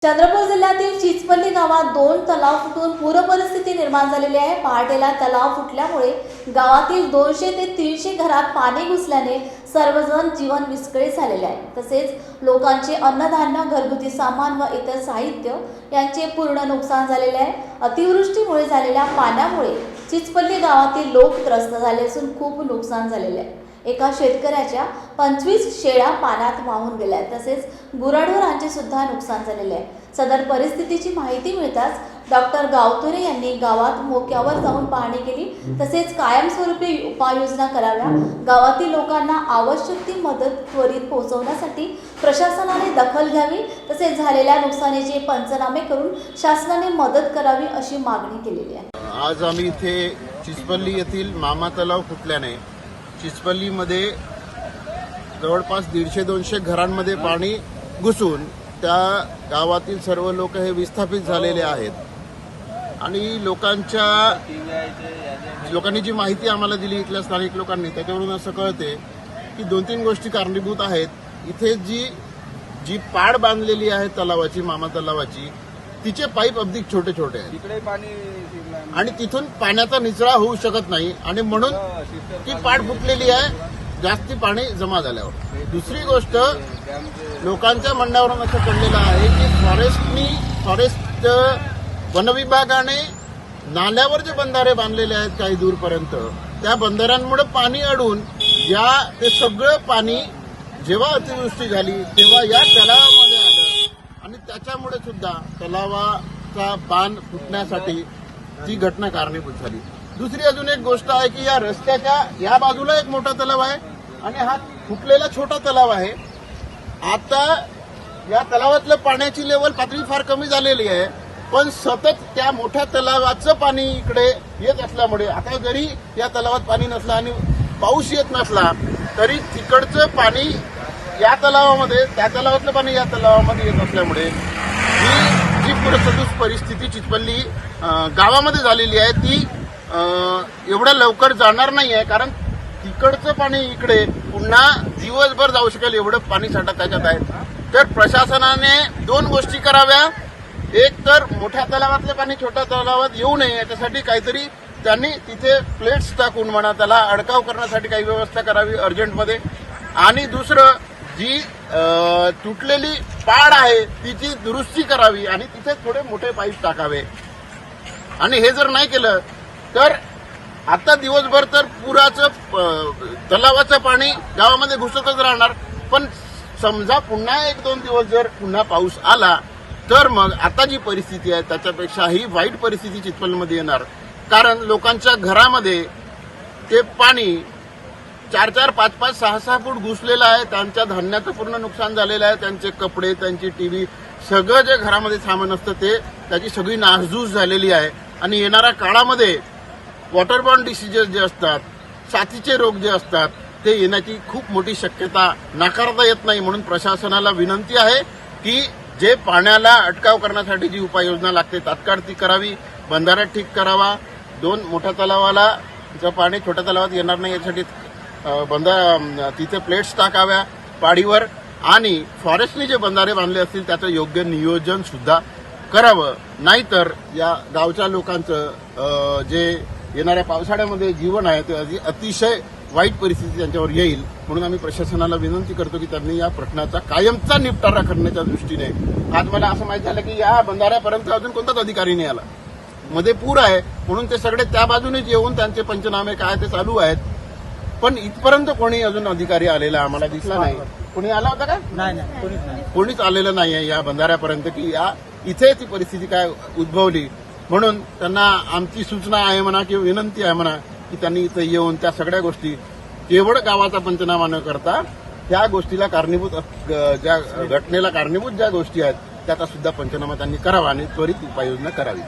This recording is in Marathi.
चंद्रपूर जिल्ह्यातील चिचपल्ली गावात 2 तलाव फुटून पूरपरिस्थिती निर्माण झालेली आहे। पहाटेला तलाव फुटल्यामुळे गावातील 200 ते 300 घरात पाणी घुसल्याने सर्वजण जीवन विस्कळीत झालेले आहे। तसेच लोकांचे अन्नधान्य, घरगुती सामान व इतर साहित्य यांचे पूर्ण नुकसान झालेले आहे। अतिवृष्टीमुळे झालेल्या पाण्यामुळे चिचपल्ली गावातील लोक त्रस्त झाले असून खूप नुकसान झालेले आहे। एका शेतकऱ्याच्या 25 शेळ्या पाण्यात वाहून गेल्या, तसेच गुराढोरांचे सुद्धा नुकसान झालेले आहे। सदर परिस्थितीची माहिती मिळताच डॉक्टर गावतुरे यांनी गावात मोक्यावर जाऊन पाहणी केली, तसेच कायमस्वरूपी उपाययोजना कराव्या, गावातील लोकांना आवश्यक ती मदत त्वरित पोहोचवण्यासाठी प्रशासनाने दखल घ्यावी, तसेच झालेल्या नुकसानीचे पंचनामे करून शासनाने मदत करावी अशी मागणी केलेली आहे। आज आम्ही इथे चिचपल्ली येथील मामा तलाव फुटल्याने चिचपल्लीमध्ये जवळपास 150-200 घरांमध्ये पाणी घुसून त्या गावातील सर्व लोक हे विस्थापित झालेले आहेत। आणि लोकांनी जी माहिती आम्हाला दिली इथल्या स्थानिक लोकांनी, त्याच्यावरून असं कळते की 2-3 गोष्टी कारणीभूत आहेत। इथे जी पाड बांधलेली आहे तलावाची, मामा तलावाची, तिचे पाईप अगदी छोटे छोटे आहेत आणि तिथून पाण्याचा निचरा होऊ शकत नाही आणि म्हणून ती पाड फुटलेली आहे जास्ती पाणी जमा झाल्यावर। दुसरी गोष्ट, लोकांच्या म्हणण्यावरून असं कळलेलं आहे की फॉरेस्ट वनविभागाने नाल्यावर जे बंधारे बांधलेले आहेत काही दूरपर्यंत, त्या बंधाऱ्यांमुळे पाणी अडून ते सगळं पाणी जेव्हा अतिवृष्टी झाली तेव्हा या तलावामध्ये आलं आणि त्याच्यामुळे सुद्धा तलावाचा बांध फुटण्यासाठी ती घटना कारणीभूत झाली। दुसरी अजून एक गोष्ट आहे की या रस्त्याच्या या बाजूला एक मोठा तलाव आहे आणि हा फुटलेला छोटा तलाव आहे। आता या तलावातलं पाण्याची लेवल पातळी फार कमी झालेली आहे, पण सतत त्या मोठ्या तलावाचं पाणी इकडे येत असल्यामुळे आता जरी या तलावात पाणी नसलं आणि पाऊस येत नसला तरी तिकडचं पाणी या तलावामध्ये, त्या तलावातलं पाणी या तलावामध्ये येत असल्यामुळे जी पूरसदृश परिस्थिती चिचपल्ली गावामध्ये झालेली आहे ती एवढ्या लवकर जाणार नाही आहे, कारण तिकडचं पाणी इकडे पुन्हा दिवसभर जाऊ शकेल एवढं पाणी साठा त्याच्यात आहे। तर प्रशासनाने 2 गोष्टी कराव्या, एक तर मोठ्या तलावातलं पाणी छोट्या तलावात येऊ नये याच्यासाठी काहीतरी त्यांनी तिथे प्लेट्स टाकून म्हणा त्याला अडकाव करण्यासाठी काही व्यवस्था करावी अर्जंटमध्ये, आणि दुसरं जी तुटलेली पाड आहे तिची दुरुस्ती करावी आणि तिथे थोडे मोठे पाईप टाकावे। आणि हे जर नाही केलं तर आता दिवसभर तर तलावाचं पाणी गावामध्ये घुसतच राहणार, पण समजा पुन्हा 1-2 दिवस जर पुन्हा पाऊस आला तर मग आता जी परिस्थिती आहे त्याच्यापेक्षाही वाईट परिस्थिती चिचपल्लीमध्ये येणार, कारण लोकांच्या घरामध्ये ते पाणी 4-4, 5-5, 6-6 फूट घुसलेलं आहे। त्यांच्या धान्याचं पूर्ण नुकसान झालेलं आहे, त्यांचे कपडे, त्यांची टीव्ही, सगळं जे घरामध्ये सामान असतं त्याची सगळी नासधूस झालेली आहे। आणि येणाऱ्या काळामध्ये वॉटरबॉर्न डिसीजेस जे असतात, साथीचे रोग जे असतात, ते येण्याची खूप मोठी शक्यता नाकारता येत नाही। म्हणून प्रशासनाला विनंती आहे की जे पाण्याला अटकाव करण्यासाठी जी उपाययोजना लागते तात्काळ ती करावी, बंधारा ठीक करावा, 2 मोठ्या तलावाला पाणी छोट्या तलावात येणार नाही यासाठी तिथे प्लेट्स टाकाव्या पाडीवर, आणि फॉरेस्टने जे बंधारे बांधले असतील त्याचं योग्य नियोजन सुद्धा करावं। नाहीतर या गावच्या लोकांचं जे येणाऱ्या पावसाळ्यामध्ये जीवन आहे ते अतिशय वाईट परिस्थिती त्यांच्यावर येईल। म्हणून आम्ही प्रशासनाला विनंती करतो की त्यांनी या प्रश्नाचा कायमचा निपटारा करण्याच्या दृष्टीने, आज मला असं माहिती झालं की या बंधाऱ्यापर्यंत अजून कोणताच अधिकारी नाही आला, मध्ये पूर आहे म्हणून ते सगळे त्या बाजूनेच येऊन त्यांचे पंचनामे काय ते चालू आहेत, पण इथपर्यंत कोणी अजून अधिकारी आलेला आम्हाला दिसला नाही। कोणी आला होता का? नाही, कोणीच आलेलं नाहीये या बंधाऱ्यापर्यंत की इथे ती परिस्थिती काय उद्भवली। म्हणून त्यांना आमची सूचना आहे म्हणा किंवा विनंती आहे म्हणा की त्यांनी इथे येऊन त्या सगळ्या गोष्टी केवळ गावाचा पंचनामा न करता त्या गोष्टीला कारणीभूत, ज्या घटनेला कारणीभूत ज्या गोष्टी आहेत त्याचा सुद्धा पंचनामा त्यांनी करावा आणि त्वरित उपाययोजना करावी।